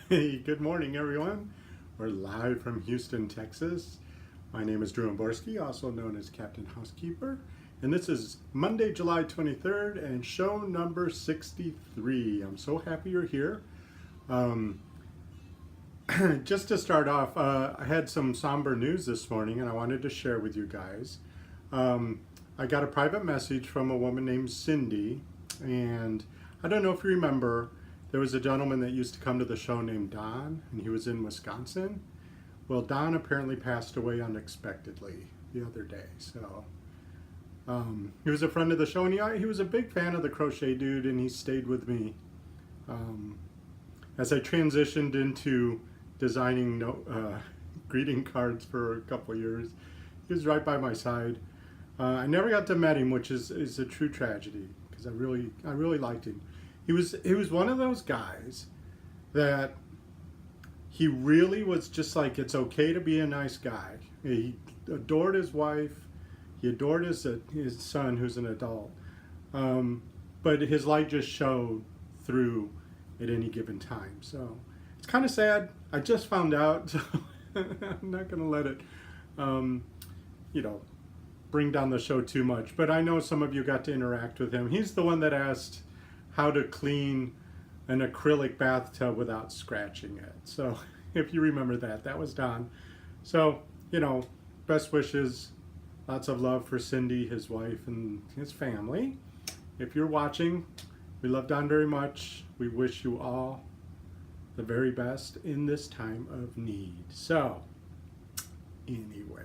Hey, good morning, everyone. We're live from Houston, Texas. My name is Drew Borski, also known as Captain Housekeeper, and this is Monday, July 23rd, and show number 63. I'm so happy you're here. Um, just to start off, I had some somber news this morning, and I wanted to share with you guys. Um, I got a private message from a woman named Cindy, and I don't know if you remember, there was a gentleman that used to come to the show named Don, and he was in Wisconsin. Well, Don apparently passed away unexpectedly the other day. So he was a friend of the show, and he was a big fan of the Crochet Dude, and he stayed with me um, as I transitioned into designing greeting cards for a couple of years. He was right by my side. I never got to meet him, which is a true tragedy because I really liked him. He was one of those guys that he really was just like, it's okay to be a nice guy. He adored his wife. He adored his son, who's an adult. But his light just showed through at any given time. So it's kind of sad. I just found out, so I'm not going to let it, you know, bring down the show too much. But I know some of you got to interact with him. He's the one that asked how to clean an acrylic bathtub without scratching it. So if you remember that, that was Don. So, you know, best wishes, lots of love for Cindy, his wife, and his family. If you're watching, we love Don very much. We wish you all the very best in this time of need. So, anyway.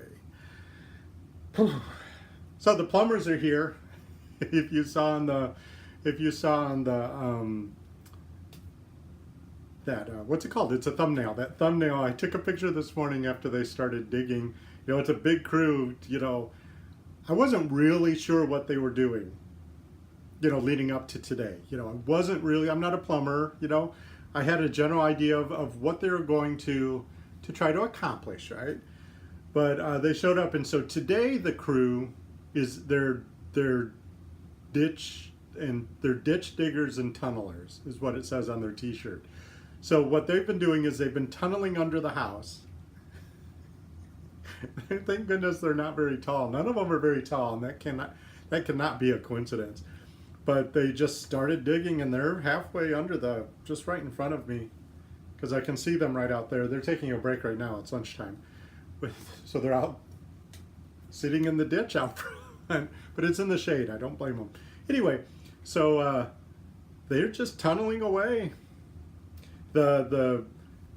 So the plumbers are here. If you saw on the what's it called? It's a thumbnail. That thumbnail, I took a picture this morning after they started digging. You know, it's a big crew. You know, I wasn't really sure what they were doing, you know, leading up to today. You know, I'm not a plumber, you know. I had a general idea of what they were going to try to accomplish, right? But they showed up, and so today the crew is their ditch diggers and tunnelers is what it says on their t-shirt. So what they've been doing is they've been tunneling under the house. Thank goodness they're not very tall. None of them are very tall, and that cannot be a coincidence. But they just started digging, and they're halfway under just right in front of me, because I can see them right out there. They're taking a break right now. It's lunchtime. So they're out sitting in the ditch out front, but it's in the shade. I don't blame them. Anyway, so they're just tunneling away. The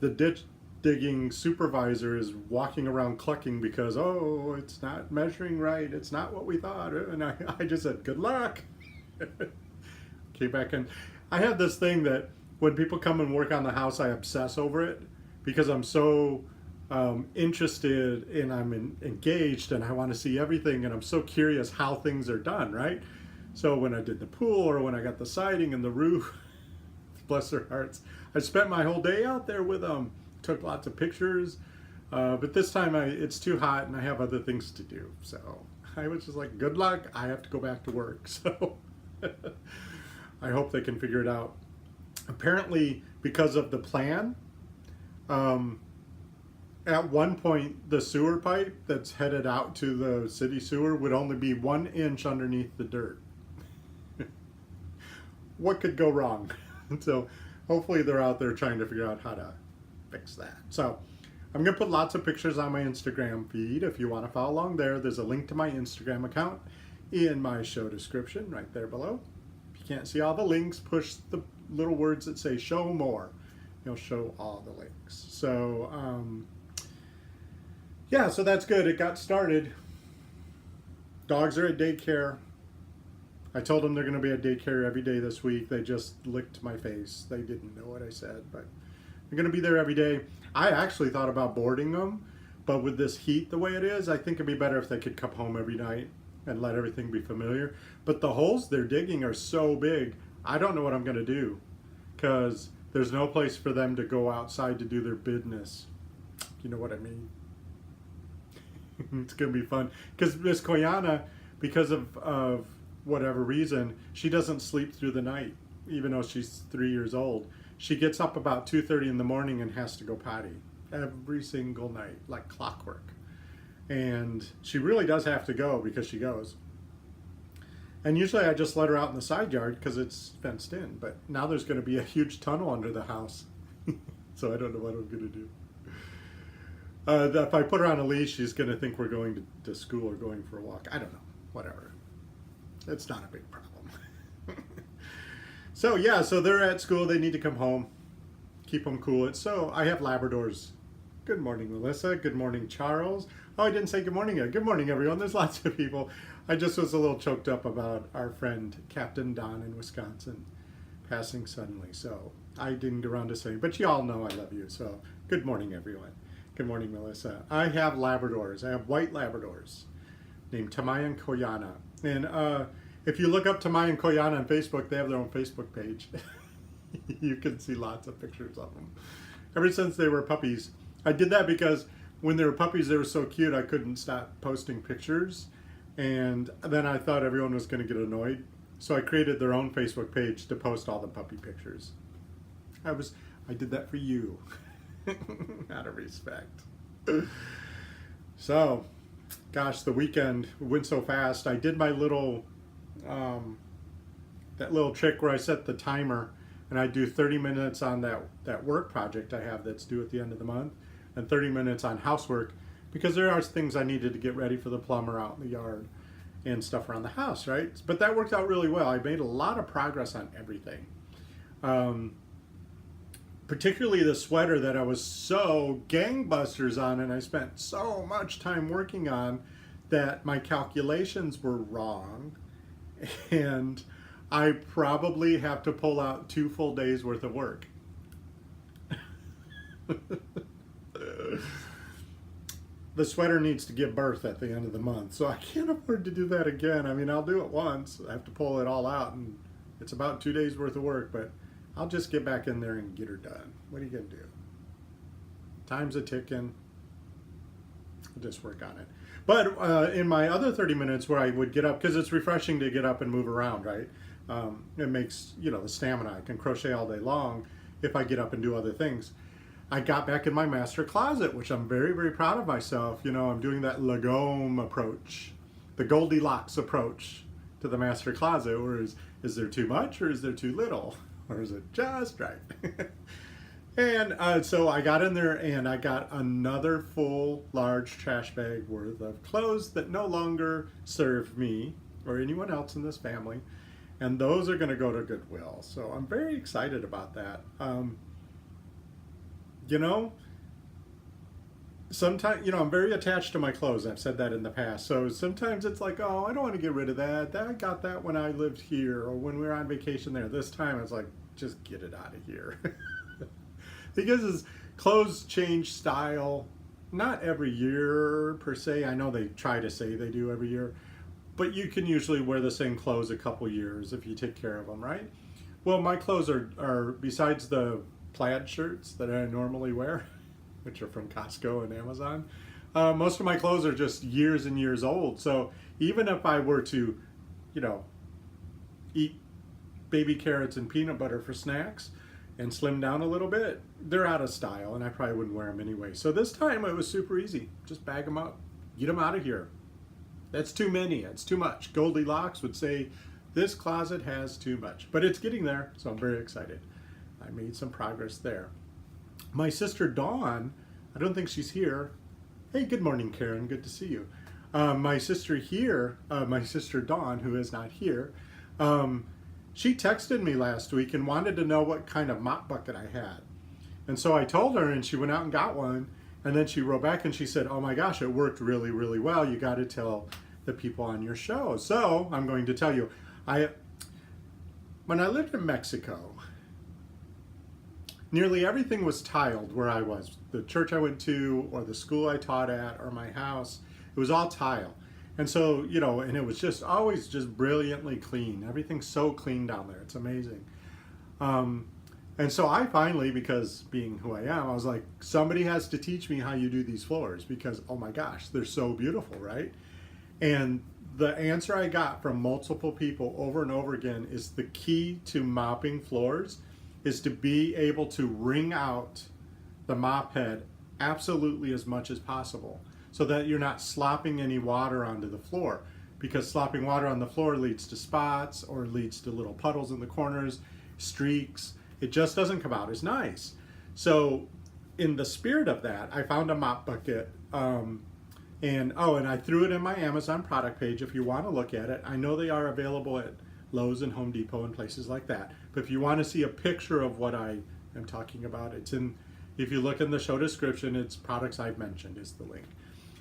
ditch digging supervisor is walking around clucking because, oh, it's not measuring right. It's not what we thought. And I just said, good luck. Came back in. I have this thing that when people come and work on the house, I obsess over it because I'm so interested and I'm engaged and I want to see everything and I'm so curious how things are done, right? So when I did the pool or when I got the siding and the roof, bless their hearts, I spent my whole day out there with them. Took lots of pictures, but this time it's too hot and I have other things to do. So I was just like, good luck, I have to go back to work. So I hope they can figure it out. Apparently, because of the plan, at one point the sewer pipe that's headed out to the city sewer would only be 1 inch underneath the dirt. What could go wrong? So hopefully they're out there trying to figure out how to fix that. So I'm going to put lots of pictures on my Instagram feed. If you want to follow along there, there's a link to my Instagram account in my show description right there below. If you can't see all the links, push the little words that say show more. It'll show all the links. So yeah, so that's good. It got started. Dogs are at daycare. I told them they're going to be at daycare every day this week. They just licked my face. They didn't know what I said, but they're going to be there every day. I actually thought about boarding them, but with this heat the way it is, I think it'd be better if they could come home every night and let everything be familiar. But the holes they're digging are so big, I don't know what I'm going to do because there's no place for them to go outside to do their business. You know what I mean? It's going to be fun because Miss Koyana, because of whatever reason, she doesn't sleep through the night, even though she's 3 years old. she gets up about 2:30 in the morning and has to go potty every single night, like clockwork. And she really does have to go because she goes. And usually I just let her out in the side yard because it's fenced in. But now there's going to be a huge tunnel under the house. So I don't know what I'm going to do. If I put her on a leash, she's going to think we're going to school or going for a walk. I don't know. Whatever. It's not a big problem. So yeah, so they're at school. They need to come home. Keep them cool. So I have Labradors. Good morning, Melissa. Good morning, Charles. Oh, I didn't say good morning yet. Good morning, everyone. There's lots of people. I just was a little choked up about our friend Captain Don in Wisconsin passing suddenly. So I didn't get around to saying, but you all know I love you. So good morning, everyone. Good morning, Melissa. I have Labradors. I have white Labradors named Tamaya and Koyana. And if you look up Tamaya and Koyana on Facebook, they have their own Facebook page. You can see lots of pictures of them. Ever since they were puppies. I did that because when they were puppies, they were so cute, I couldn't stop posting pictures. And then I thought everyone was going to get annoyed. So I created their own Facebook page to post all the puppy pictures. I did that for you. Out of respect. So, gosh, the weekend went so fast. I did my little, that little trick where I set the timer and I do 30 minutes on that work project I have that's due at the end of the month and 30 minutes on housework because there are things I needed to get ready for the plumber out in the yard and stuff around the house, right? But that worked out really well. I made a lot of progress on everything. Particularly the sweater that I was so gangbusters on and I spent so much time working on that my calculations were wrong and I probably have to pull out 2 full days worth of work. The sweater needs to give birth at the end of the month, so I can't afford to do that again. I mean, I'll do it once. I have to pull it all out and it's about 2 days worth of work, but I'll just get back in there and get her done. What are you going to do? Time's a ticking. I'll just work on it. But in my other 30 minutes where I would get up, because it's refreshing to get up and move around, right? It makes, the stamina. I can crochet all day long if I get up and do other things. I got back in my master closet, which I'm very, very proud of myself. I'm doing that Lagome approach, the Goldilocks approach to the master closet. Or is there too much or is there too little? Or is it just right? And so I got in there and I got another full large trash bag worth of clothes that no longer serve me or anyone else in this family. And those are going to go to Goodwill. So I'm very excited about that. Sometimes, I'm very attached to my clothes. I've said that in the past. So sometimes it's like, oh, I don't want to get rid of that. I got that when I lived here or when we were on vacation there. This time it's like, just get it out of here. Because as clothes change style, not every year per se. I know they try to say they do every year. But you can usually wear the same clothes a couple years if you take care of them, right? Well, my clothes are besides the plaid shirts that I normally wear, which are from Costco and Amazon, most of my clothes are just years and years old. So even if I were to, eat baby carrots and peanut butter for snacks and slim down a little bit, they're out of style and I probably wouldn't wear them anyway. So this time it was super easy. Just bag them up, get them out of here. That's too many, it's too much. Goldilocks would say, this closet has too much, but it's getting there, so I'm very excited. I made some progress there. My sister Dawn, I don't think she's here. Hey, good morning, Karen, good to see you. My sister Dawn, who is not here, she texted me last week and wanted to know what kind of mop bucket I had. And so I told her and she went out and got one. And then she wrote back and she said, oh my gosh, it worked really, really well. You got to tell the people on your show. So I'm going to tell you, when I lived in Mexico, nearly everything was tiled where I was. The church I went to or the school I taught at or my house, it was all tile. And so, and it was just always just brilliantly clean. Everything's so clean down there. It's amazing. And so I finally, because being who I am, I was like, somebody has to teach me how you do these floors because, oh my gosh, they're so beautiful, right? And the answer I got from multiple people over and over again is the key to mopping floors is to be able to wring out the mop head absolutely as much as possible so that you're not slopping any water onto the floor, because slopping water on the floor leads to spots or leads to little puddles in the corners, streaks. It just doesn't come out as nice. So in the spirit of that, I found a mop bucket, and I threw it in my Amazon product page if you want to look at it. I know they are available at Lowe's and Home Depot and places like that. But if you want to see a picture of what I am talking about, it's in, if you look in the show description, it's products I've mentioned is the link.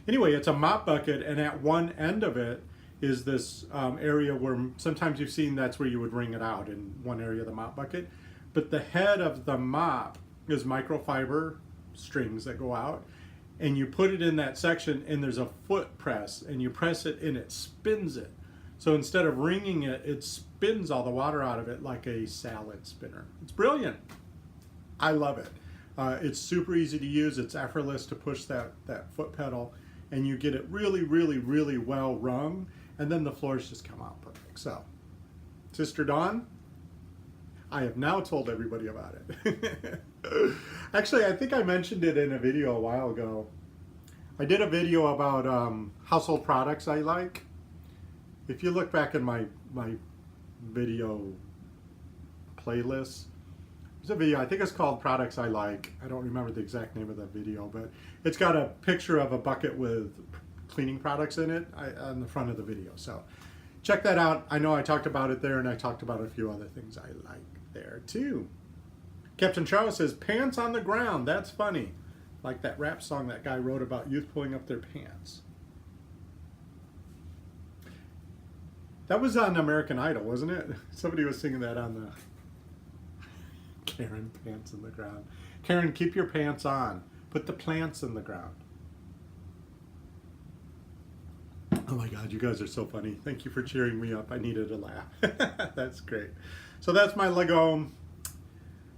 Anyway, it's a mop bucket, and at one end of it is this area where sometimes you've seen that's where you would wring it out in one area of the mop bucket. But the head of the mop is microfiber strings that go out, and you put it in that section, and there's a foot press, and you press it and it spins it. So instead of wringing it, it spins all the water out of it like a salad spinner. It's brilliant. I love it. It's super easy to use. It's effortless to push that foot pedal, and you get it really, really, really well wrung, and then the floors just come out perfect. So, Sister Dawn, I have now told everybody about it. Actually, I think I mentioned it in a video a while ago. I did a video about household products I like. If you look back in my video playlist, there's a video, I think it's called Products I Like. I don't remember the exact name of that video, but it's got a picture of a bucket with cleaning products in it on the front of the video. So check that out. I know I talked about it there, and I talked about a few other things I like there too. Captain Charles says, pants on the ground. That's funny. Like that rap song that guy wrote about youth pulling up their pants. That was on American Idol, wasn't it? Somebody was singing that on the... Karen, pants in the ground. Karen, keep your pants on. Put the plants in the ground. Oh my God, you guys are so funny. Thank you for cheering me up. I needed a laugh. That's great. So that's my Lego,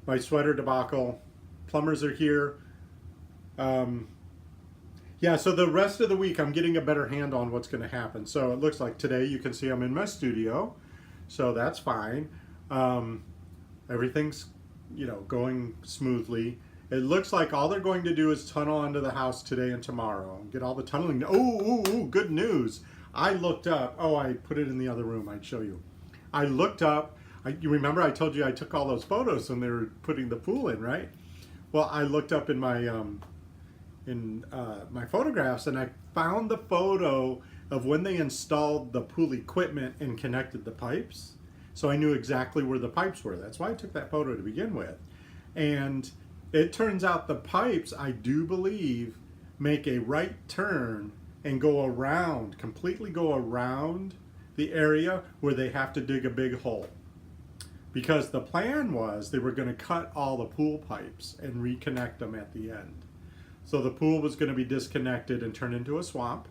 my sweater debacle. Plumbers are here. Yeah, so the rest of the week I'm getting a better handle on what's going to happen. So it looks like today you can see I'm in my studio. So that's fine. Everything's, going smoothly. It looks like all they're going to do is tunnel under the house today and tomorrow. Get all the tunneling. Oh, good news. I looked up. Oh, I put it in the other room. I'd show you. I looked up. You remember I told you I took all those photos when they were putting the pool in, right? Well, I looked up in my my photographs, and I found the photo of when they installed the pool equipment and connected the pipes. So I knew exactly where the pipes were. That's why I took that photo to begin with. And it turns out the pipes, I do believe, make a right turn and go around, completely go around the area where they have to dig a big hole. Because the plan was they were going to cut all the pool pipes and reconnect them at the end. So the pool was going to be disconnected and turned into a swamp.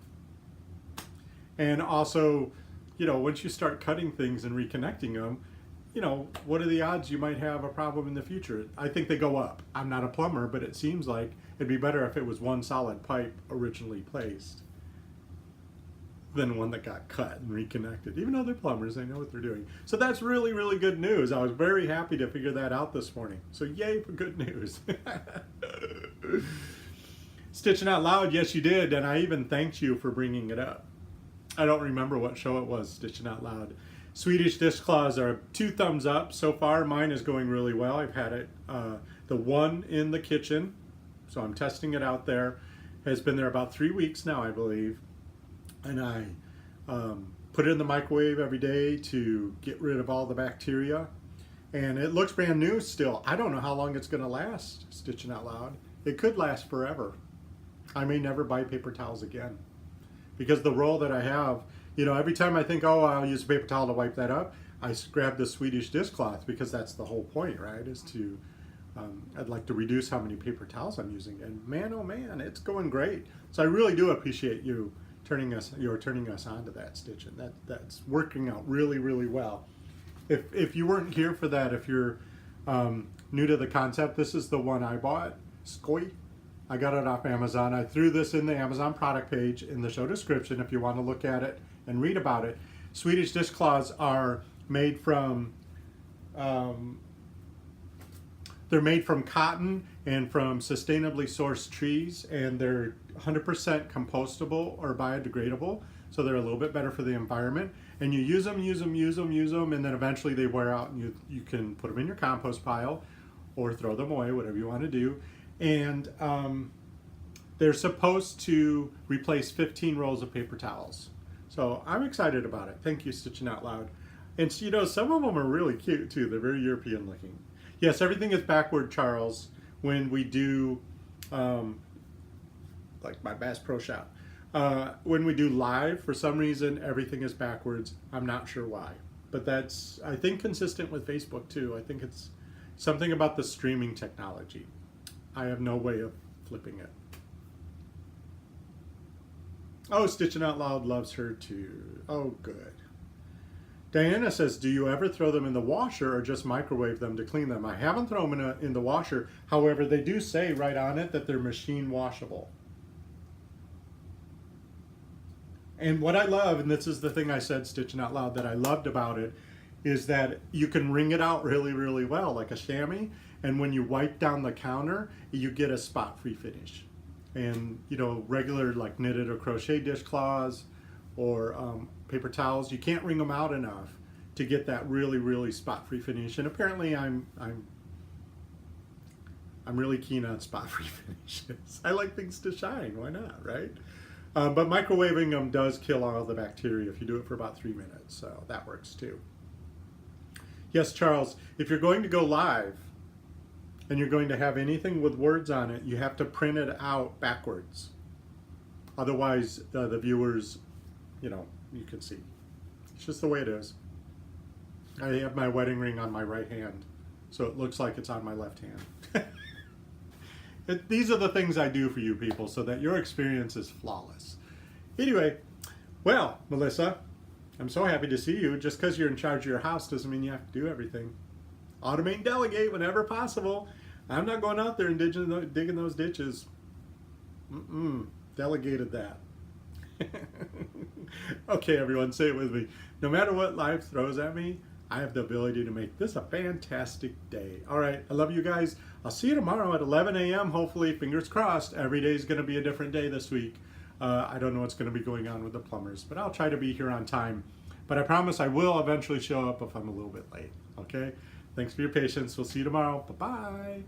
And also, once you start cutting things and reconnecting them, what are the odds you might have a problem in the future? I think they go up. I'm not a plumber, but it seems like it'd be better if it was one solid pipe originally placed than one that got cut and reconnected. Even though they're plumbers, they know what they're doing. So that's really, really good news. I was very happy to figure that out this morning. So yay for good news. Stitching Out Loud, yes you did, and I even thanked you for bringing it up. I don't remember what show it was, Stitching Out Loud. Swedish dishcloths are 2 thumbs up so far. Mine is going really well. I've had it, the one in the kitchen, so I'm testing it out there. Has been there about 3 weeks now, I believe. And I put it in the microwave every day to get rid of all the bacteria. And it looks brand new still. I don't know how long it's going to last, Stitching Out Loud. It could last forever. I may never buy paper towels again. Because the roll that I have, every time I think, I'll use a paper towel to wipe that up, I grab the Swedish dishcloth, because that's the whole point, right? Is to, I'd like to reduce how many paper towels I'm using. And man, oh man, it's going great. So I really do appreciate you turning us onto that, Stitch. And that's working out really, really well. If you weren't here for that, if you're new to the concept, this is the one I bought, Skoy. I got it off Amazon. I threw this in the Amazon product page in the show description if you want to look at it and read about it. Swedish dishcloths are made from They're made from cotton and from sustainably sourced trees, and they're 100% compostable or biodegradable, so they're a little bit better for the environment. And you use them, and then eventually they wear out, and you can put them in your compost pile or throw them away, whatever you want to do. And they're supposed to replace 15 rolls of paper towels. So I'm excited about it. Thank you, Stitching Out Loud. And you know, some of them are really cute too. They're very European looking. Yes, everything is backward, Charles, when we do, like my Bass Pro Shop. When we do live, for some reason, everything is backwards. I'm not sure why. But that's, I think, consistent with Facebook too. I think it's something about the streaming technology. I have no way of flipping it. Oh, Stitching Out Loud loves her too. Oh, good. Diana says, do you ever throw them in the washer or just microwave them to clean them? I haven't thrown them in the washer. However, they do say right on it that they're machine washable. And what I love, and this is the thing I said, Stitching Out Loud, that I loved about it, is that you can wring it out really, really well, like a chamois. And when you wipe down the counter, you get a spot-free finish. And, you know, regular like knitted or crochet dishcloths or paper towels, you can't wring them out enough to get that really, really spot-free finish. And apparently I'm really keen on spot-free finishes. I like things to shine, why not, right? But microwaving them does kill all the bacteria if you do it for about 3 minutes, so that works too. Yes, Charles, if you're going to go live and you're going to have anything with words on it, you have to print it out backwards. Otherwise, the viewers, you know, you can see. It's just the way it is. I have my wedding ring on my right hand, so it looks like it's on my left hand. These are the things I do for you people so that your experience is flawless. Anyway, well, Melissa, I'm so happy to see you. Just because you're in charge of your house doesn't mean you have to do everything. Automate and delegate whenever possible. I'm not going out there and digging those ditches. Delegated that. Okay, everyone, say it with me. No matter what life throws at me, I have the ability to make this a fantastic day. All right, I love you guys. I'll see you tomorrow at 11 a.m. Hopefully, fingers crossed. Every day is going to be a different day this week. I don't know what's going to be going on with the plumbers, but I'll try to be here on time. But I promise I will eventually show up if I'm a little bit late. Okay? Thanks for your patience. We'll see you tomorrow. Bye-bye.